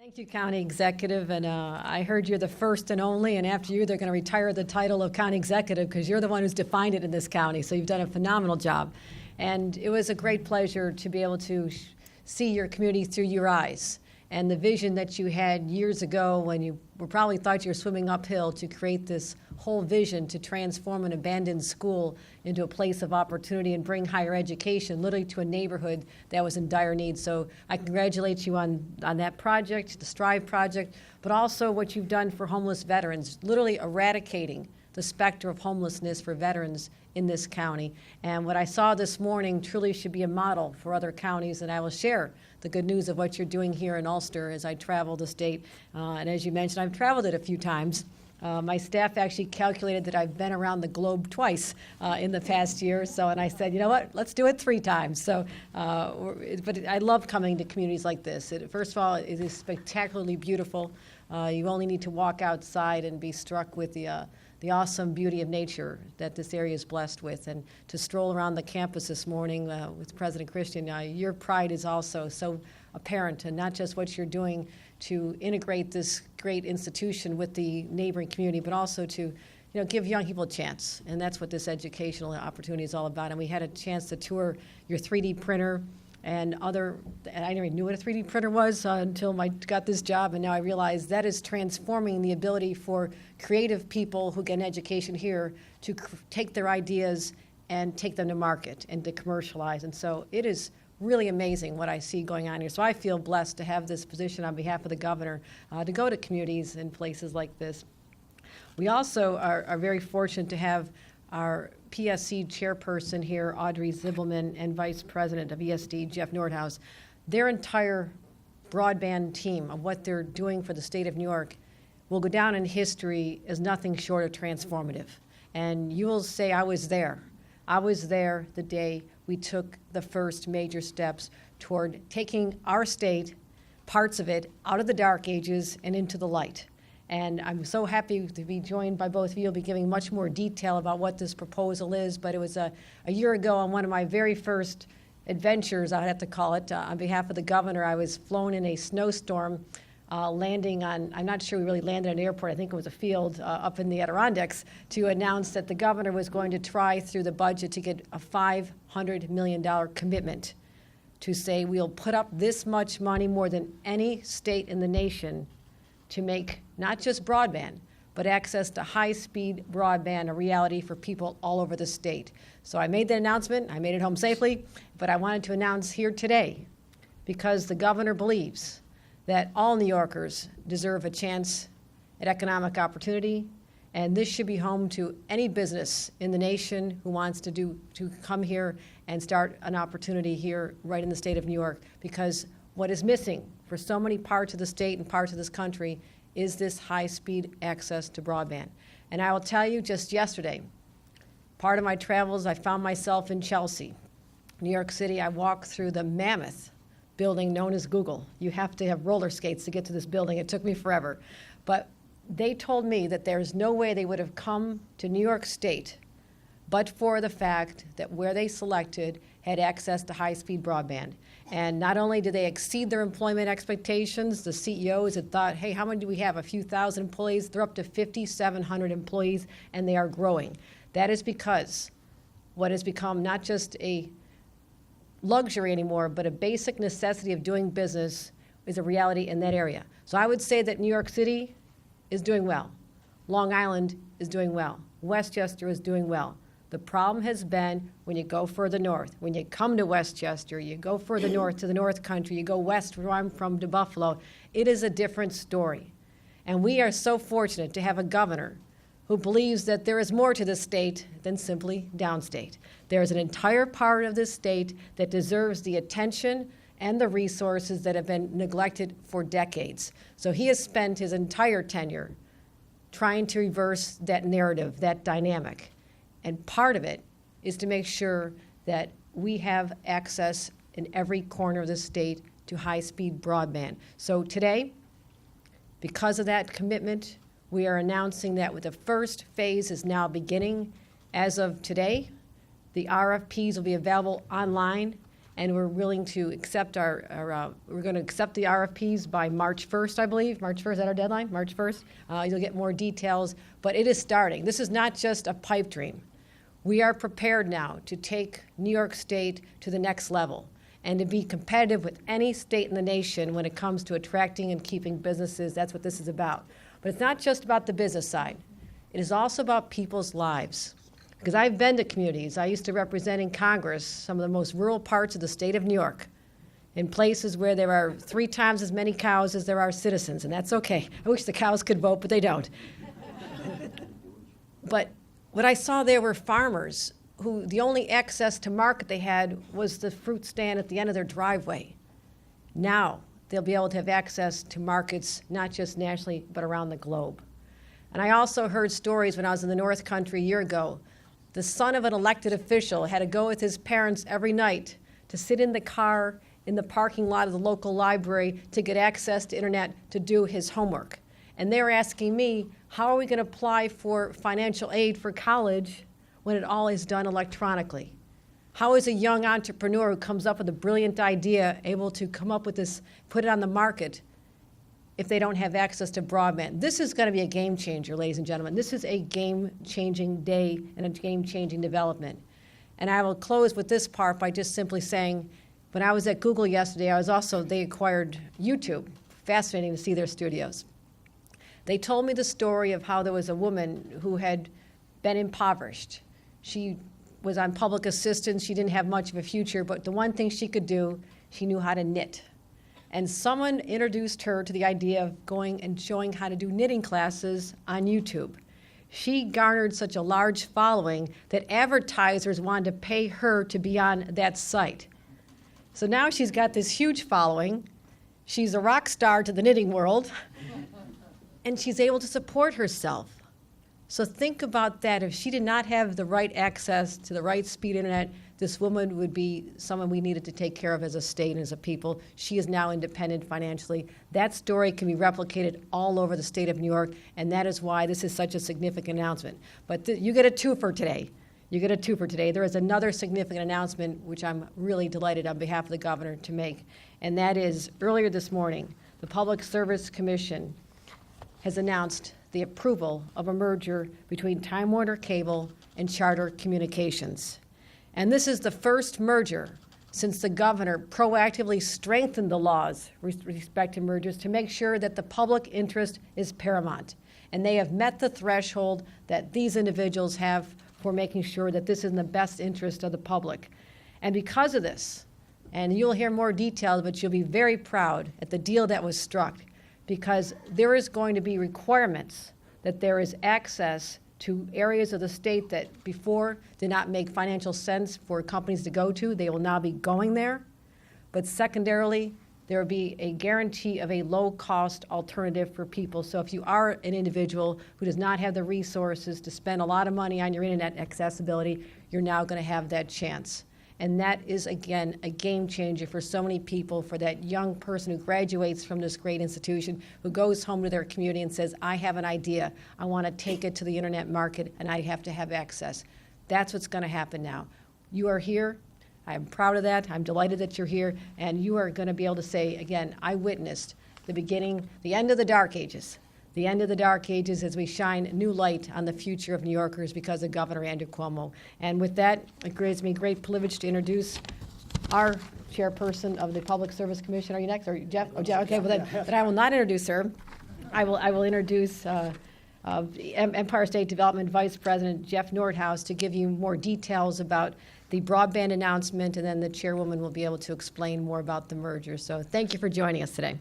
Thank you, County Executive, and I heard you're the first and only, and after you, they're going to retire the title of County Executive because you're the one who's defined it in this county, so you've done a phenomenal job. And it was a great pleasure to be able to see your community through your eyes and the vision that you had years ago when you probably thought you were swimming uphill to create this whole vision to transform an abandoned school into a place of opportunity and bring higher education literally to a neighborhood that was in dire need. So I congratulate you on that project, the Strive project, but also what you've done for homeless veterans, literally eradicating the specter of homelessness for veterans in this county. And what I saw this morning truly should be a model for other counties, and I will share the good news of what you're doing here in Ulster as I travel the state. And as you mentioned, I've traveled it a few times. My staff actually calculated that I've been around the globe twice in the past year. And I said, you know what, let's do it 3 times. But I love coming to communities like this. First of all, it is spectacularly beautiful. You only need to walk outside and be struck with the awesome beauty of nature that this area is blessed with. And to stroll around the campus this morning with President Christian, your pride is also so apparent, and not just what you're doing to integrate this great institution with the neighboring community, but also to give young people a chance. And that's what this educational opportunity is all about. And we had a chance to tour your 3D printer and I never knew what a 3D printer was until I got this job, and now I realize that is transforming the ability for creative people who get an education here to take their ideas and take them to market and to commercialize. And so it is really amazing what I see going on here. So I feel blessed to have this position on behalf of the governor to go to communities and places like this. We also are very fortunate to have our PSC chairperson here, Audrey Zibelman, and Vice President of ESD, Jeff Nordhaus. Their entire broadband team of what they're doing for the state of New York will go down in history as nothing short of transformative. And you will say, I was there. I was there the day we took the first major steps toward taking our state, parts of it, out of the dark ages and into the light. And I'm so happy to be joined by both of you. You'll be giving much more detail about what this proposal is, but it was a year ago on one of my very first adventures, I'd have to call it, on behalf of the governor. I was flown in a snowstorm, landing on, I'm not sure we really landed at an airport, I think it was a field up in the Adirondacks, to announce that the governor was going to try through the budget to get a $500 million commitment to say we'll put up this much money, more than any state in the nation, to make not just broadband, but access to high-speed broadband a reality for people all over the state. So I made that announcement. I made it home safely, but I wanted to announce here today because the governor believes that all New Yorkers deserve a chance at economic opportunity, and this should be home to any business in the nation who wants to come here and start an opportunity here right in the state of New York, because what is missing for so many parts of the state and parts of this country is this high-speed access to broadband. And I will tell you, just yesterday, part of my travels, I found myself in Chelsea, New York City. I walked through the mammoth building known as Google. You have to have roller skates to get to this building. It took me forever. But they told me that there's no way they would have come to New York State but for the fact that where they selected had access to high-speed broadband. And not only did they exceed their employment expectations, the CEOs had thought, hey, how many do we have? A few thousand employees? They're up to 5,700 employees, and they are growing. That is because what has become not just a luxury anymore, but a basic necessity of doing business is a reality in that area. So I would say that New York City is doing well. Long Island is doing well. Westchester is doing well. The problem has been when you go further north. When you come to Westchester, you go further north to the North Country, you go west where I'm from to Buffalo, it is a different story. And we are so fortunate to have a governor who believes that there is more to this state than simply downstate. There is an entire part of this state that deserves the attention and the resources that have been neglected for decades. So he has spent his entire tenure trying to reverse that narrative, that dynamic. And part of it is to make sure that we have access in every corner of the state to high-speed broadband. So today, because of that commitment, we are announcing that with the first phase is now beginning. As of today, the RFPs will be available online, and we're willing to accept we're going to accept the RFPs by March 1st, I believe. March 1st, is that our deadline? March 1st? You'll get more details, but it is starting. This is not just a pipe dream. We are prepared now to take New York State to the next level and to be competitive with any state in the nation when it comes to attracting and keeping businesses. That's what this is about. But it's not just about the business side. It is also about people's lives. Because I've been to communities. I used to represent in Congress some of the most rural parts of the state of New York, in places where there are 3 times as many cows as there are citizens, and that's okay. I wish the cows could vote, but they don't. But what I saw there were farmers who the only access to market they had was the fruit stand at the end of their driveway. Now they'll be able to have access to markets not just nationally, but around the globe. And I also heard stories when I was in the North Country a year ago. The son of an elected official had to go with his parents every night to sit in the car in the parking lot of the local library to get access to internet to do his homework. And they were asking me, how are we going to apply for financial aid for college when it all is done electronically? How is a young entrepreneur who comes up with a brilliant idea able to come up with this, put it on the market, if they don't have access to broadband? This is going to be a game changer, ladies and gentlemen. This is a game-changing day and a game-changing development. And I will close with this part by just simply saying, when I was at Google yesterday, they acquired YouTube. Fascinating to see their studios. They told me the story of how there was a woman who had been impoverished. She was on public assistance. She didn't have much of a future, but the one thing she could do, she knew how to knit. And someone introduced her to the idea of going and showing how to do knitting classes on YouTube. She garnered such a large following that advertisers wanted to pay her to be on that site. So now she's got this huge following. She's a rock star to the knitting world, and she's able to support herself. So think about that. If she did not have the right access to the right speed internet, this woman would be someone we needed to take care of as a state and as a people. She is now independent financially. That story can be replicated all over the state of New York, and that is why this is such a significant announcement. But you get a twofer today. You get a twofer today. There is another significant announcement, which I'm really delighted on behalf of the governor to make, and that is earlier this morning, the Public Service Commission has announced the approval of a merger between Time Warner Cable and Charter Communications. And this is the first merger since the governor proactively strengthened the laws with respect to mergers to make sure that the public interest is paramount. And they have met the threshold that these individuals have for making sure that this is in the best interest of the public. And because of this, and you'll hear more details, but you'll be very proud at the deal that was struck, because there is going to be requirements that there is access to areas of the state that before did not make financial sense for companies to go to. They will now be going there. But secondarily, there will be a guarantee of a low-cost alternative for people. So if you are an individual who does not have the resources to spend a lot of money on your internet accessibility, you're now going to have that chance. And that is, again, a game changer for so many people, for that young person who graduates from this great institution, who goes home to their community and says, I have an idea. I want to take it to the internet market, and I have to have access. That's what's going to happen now. You are here. I'm proud of that. I'm delighted that you're here. And you are going to be able to say, again, I witnessed the beginning, the end of the dark ages. The end of the dark ages as we shine new light on the future of New Yorkers because of Governor Andrew Cuomo. And with that, it gives me great privilege to introduce our chairperson of the Public Service Commission. Are you next? Or Jeff? Oh, Jeff. Okay, well then I will not introduce her. I will introduce Empire State Development Vice President Jeff Nordhaus to give you more details about the broadband announcement, and then the chairwoman will be able to explain more about the merger. So thank you for joining us today.